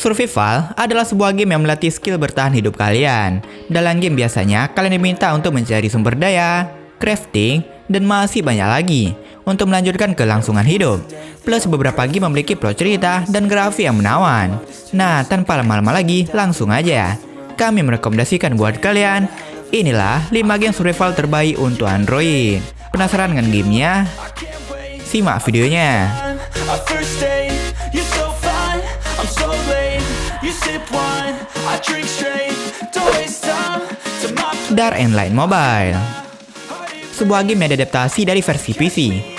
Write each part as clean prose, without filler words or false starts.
Survival adalah sebuah game yang melatih skill bertahan hidup kalian. Dalam game biasanya, kalian diminta untuk mencari sumber daya, crafting, dan masih banyak lagi untuk melanjutkan kelangsungan hidup. Plus beberapa game memiliki plot cerita dan grafik yang menawan. Nah, tanpa lama-lama lagi, langsung aja. Kami merekomendasikan buat kalian, inilah 5 game survival terbaik untuk Android. Penasaran dengan gamenya? Simak videonya. Dark and Light Mobile, sebuah game yang diadaptasi dari versi PC,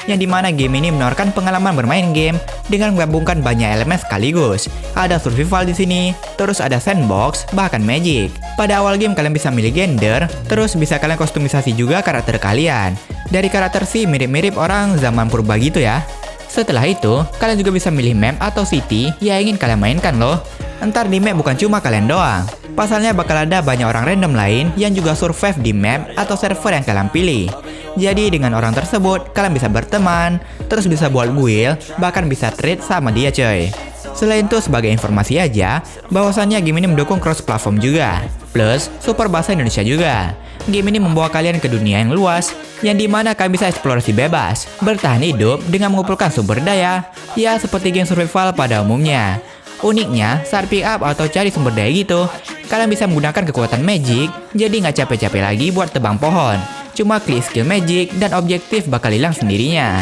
yang dimana game ini menawarkan pengalaman bermain game dengan menggabungkan banyak elemen sekaligus. Ada survival di sini, terus ada sandbox, bahkan magic. Pada awal game kalian bisa milih gender, terus bisa kalian kustomisasi juga karakter kalian. Dari karakter sih mirip-mirip orang zaman purba gitu ya. Setelah itu, kalian juga bisa milih map atau city yang ingin kalian mainkan loh. Ntar di map bukan cuma kalian doang. Pasalnya bakal ada banyak orang random lain yang juga survive di map atau server yang kalian pilih. Jadi dengan orang tersebut, kalian bisa berteman, terus bisa buat guild, bahkan bisa trade sama dia coy. Selain itu sebagai informasi aja, bahwasannya game ini mendukung cross platform juga. Plus, super bahasa Indonesia juga. Game ini membawa kalian ke dunia yang luas, yang dimana kalian bisa eksplorasi bebas, bertahan hidup dengan mengumpulkan sumber daya, ya seperti game survival pada umumnya. Uniknya, saat pick up atau cari sumber daya gitu, kalian bisa menggunakan kekuatan magic, jadi nggak capek-capek lagi buat tebang pohon. Cuma klik skill magic dan objektif bakal hilang sendirinya.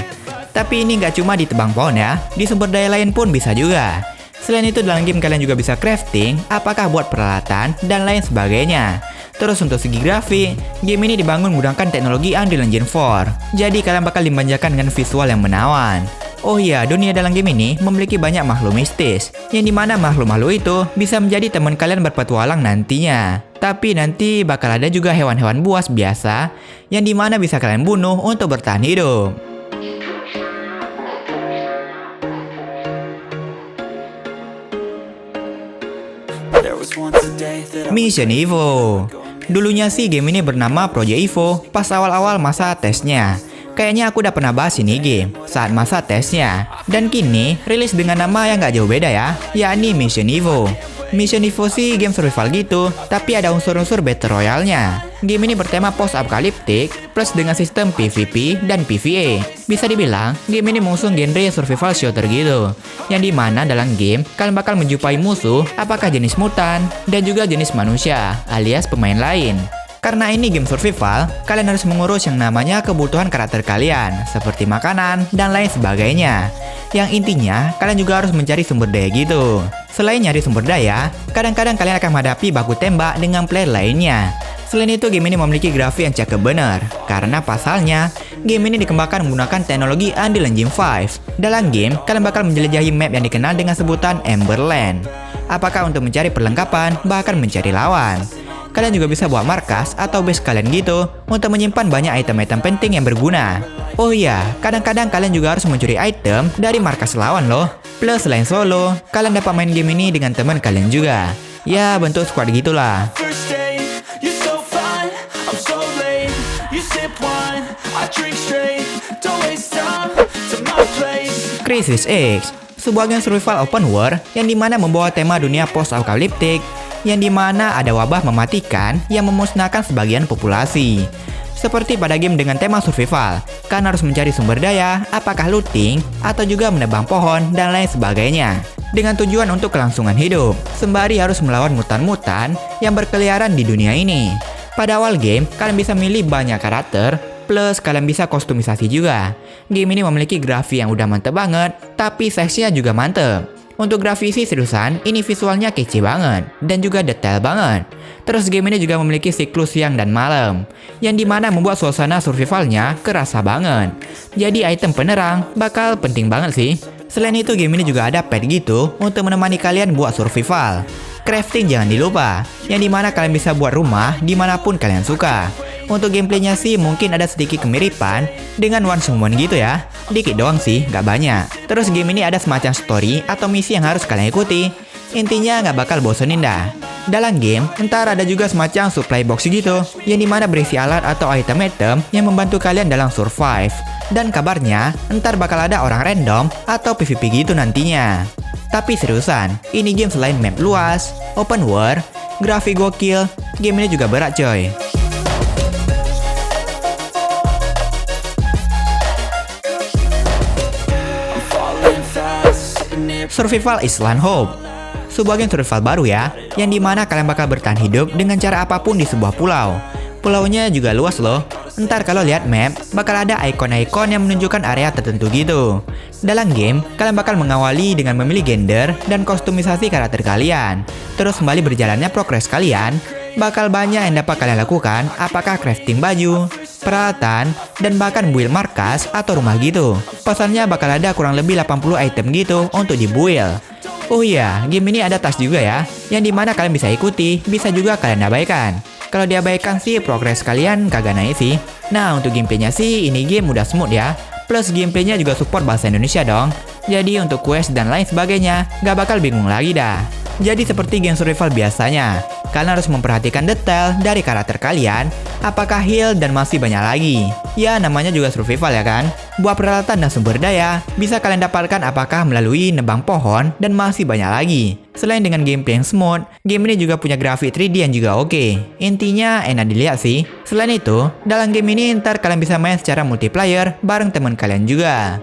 Tapi ini nggak cuma di tebang pohon ya, di sumber daya lain pun bisa juga. Selain itu dalam game kalian juga bisa crafting, apakah buat peralatan, dan lain sebagainya. Terus untuk segi grafik, game ini dibangun menggunakan teknologi Unreal Engine 4. Jadi kalian bakal dimanjakan dengan visual yang menawan. Oh iya, dunia dalam game ini memiliki banyak makhluk mistis, yang dimana makhluk-makhluk itu bisa menjadi teman kalian berpetualang nantinya. Tapi nanti bakal ada juga hewan-hewan buas biasa, yang dimana bisa kalian bunuh untuk bertahan hidup. Mission Evo. Dulunya sih game ini bernama Project Evo pas awal-awal masa tesnya. Kayaknya aku udah pernah bahas ini game saat masa tesnya. Dan kini rilis dengan nama yang gak jauh beda ya, yakni Mission Evo. Mission Evo sih game survival gitu, tapi ada unsur-unsur Battle Royale-nya. Game ini bertema post-apokaliptik plus dengan sistem PvP dan PvE. Bisa dibilang, game ini mengusung genre survival shooter gitu, yang dimana dalam game kalian bakal menjumpai musuh apakah jenis mutan dan juga jenis manusia alias pemain lain. Karena ini game survival, kalian harus mengurus yang namanya kebutuhan karakter kalian, seperti makanan dan lain sebagainya. Yang intinya, kalian juga harus mencari sumber daya gitu. Selain nyari sumber daya, kadang-kadang kalian akan menghadapi baku tembak dengan player lainnya. Selain itu, game ini memiliki grafik yang cakep bener. Karena pasalnya, game ini dikembangkan menggunakan teknologi Unreal Engine 5. Dalam game, kalian bakal menjelajahi map yang dikenal dengan sebutan Emberland. Apakah untuk mencari perlengkapan, bahkan mencari lawan. Kalian juga bisa buat markas atau base kalian gitu untuk menyimpan banyak item-item penting yang berguna. Oh iya, kadang-kadang kalian juga harus mencuri item dari markas lawan loh. Plus selain solo, kalian dapat main game ini dengan teman kalian juga. Ya, bentuk squad gitulah. Crysis X, sebuah game survival open world yang dimana membawa tema dunia post-apokaliptik, yang dimana ada wabah mematikan yang memusnahkan sebagian populasi. Seperti pada game dengan tema survival, kalian harus mencari sumber daya, apakah looting, atau juga menebang pohon, dan lain sebagainya. Dengan tujuan untuk kelangsungan hidup, sembari harus melawan mutan-mutan yang berkeliaran di dunia ini. Pada awal game, kalian bisa milih banyak karakter, plus kalian bisa kustomisasi juga. Game ini memiliki grafik yang udah mantep banget, tapi size-nya juga mantep. Untuk grafisi seriusan, ini visualnya kece banget, dan juga detail banget. Terus game ini juga memiliki siklus siang dan malam, yang dimana membuat suasana survivalnya kerasa banget. Jadi item penerang bakal penting banget sih. Selain itu game ini juga ada pet gitu, untuk menemani kalian buat survival. Crafting jangan dilupa, yang dimana kalian bisa buat rumah dimanapun kalian suka. Untuk gameplaynya sih mungkin ada sedikit kemiripan dengan One Summon gitu ya. Dikit doang sih, gak banyak. Terus game ini ada semacam story atau misi yang harus kalian ikuti. Intinya gak bakal bosenin dah. Dalam game, ntar ada juga semacam supply box gitu, yang dimana berisi alat atau item-item yang membantu kalian dalam survive. Dan kabarnya, ntar bakal ada orang random atau PvP gitu nantinya. Tapi seriusan, ini game selain map luas, open world, grafik gokil, game ini juga berat coy. Survival Island Hope, sebuah game survival baru ya, yang dimana kalian bakal bertahan hidup dengan cara apapun di sebuah pulau. Pulaunya juga luas loh. Ntar kalau lihat map, bakal ada ikon-ikon yang menunjukkan area tertentu gitu. Dalam game, kalian bakal mengawali dengan memilih gender dan kostumisasi karakter kalian. Terus kembali berjalannya progres kalian, bakal banyak yang dapat kalian lakukan, apakah crafting baju, peralatan, dan bahkan build markas atau rumah gitu. Pesannya bakal ada kurang lebih 80 item gitu untuk di-build. Oh iya, game ini ada task juga ya, yang dimana kalian bisa ikuti, bisa juga kalian abaikan. Kalau diabaikan sih progres kalian kagak naik sih. Nah untuk gameplaynya sih ini game udah smooth ya. Plus gameplaynya juga support bahasa Indonesia dong. Jadi untuk quest dan lain sebagainya gak bakal bingung lagi dah. Jadi seperti game survival biasanya, kalian harus memperhatikan detail dari karakter kalian, apakah heal dan masih banyak lagi. Ya namanya juga survival ya kan. Buat peralatan dan sumber daya, bisa kalian dapatkan apakah melalui nebang pohon dan masih banyak lagi. Selain dengan gameplay yang smooth, game ini juga punya grafik 3D yang juga oke. Intinya enak dilihat sih. Selain itu, dalam game ini ntar kalian bisa main secara multiplayer bareng teman kalian juga.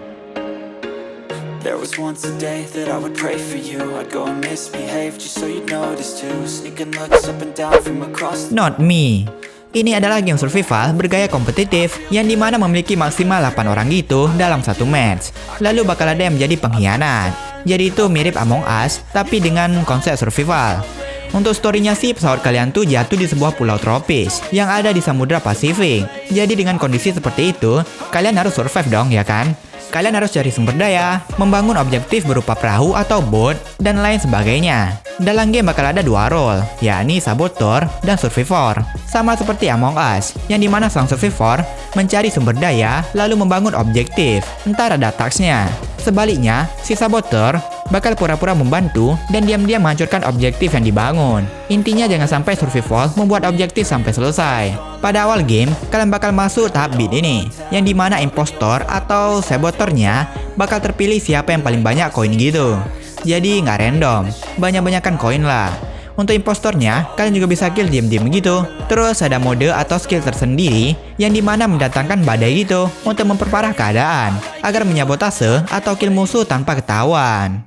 There was once a day that I would pray for you. I'd go and misbehave just so you'd notice too. Sneaking looks up and down from across the... Not Me. Ini adalah game survival bergaya kompetitif yang dimana memiliki maksimal 8 orang gitu dalam satu match. Lalu bakal ada yang menjadi pengkhianat. Jadi itu mirip Among Us tapi dengan konsep survival. Untuk storynya sih pesawat kalian tuh jatuh di sebuah pulau tropis yang ada di Samudra Pasifik. Jadi dengan kondisi seperti itu, kalian harus survive dong ya kan? Kalian harus cari sumber daya, membangun objektif berupa perahu atau boat, dan lain sebagainya. Dalam game bakal ada dua role, yakni saboteur dan survivor. Sama seperti Among Us, yang dimana sang survivor mencari sumber daya lalu membangun objektif, ntar ada tasknya. Sebaliknya, si saboteur bakal pura-pura membantu dan diam-diam menghancurkan objektif yang dibangun. Intinya jangan sampai survival membuat objektif sampai selesai. Pada awal game, kalian bakal masuk tahap bid ini, yang dimana impostor atau saboternya bakal terpilih siapa yang paling banyak koin gitu. Jadi nggak random, banyak-banyakan koin lah. Untuk impostornya, kalian juga bisa kill diam-diam gitu. Terus ada mode atau skill tersendiri yang dimana mendatangkan badai gitu untuk memperparah keadaan agar menyabotase atau kill musuh tanpa ketahuan.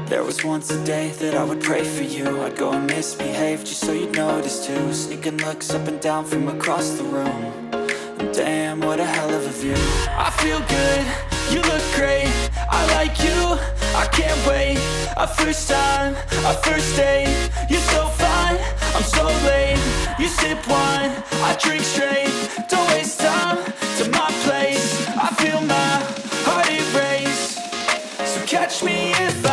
There was once a day that I would pray for you. I'd go and misbehave just so you'd notice too. Sneaking looks up and down from across the room. Damn, what a hell of a view. I feel good, you look great. I like you, I can't wait. A first time, a first date. You're so fine, I'm so late. You sip wine, I drink straight. Don't waste time to my place. I feel my heart erase. So catch me if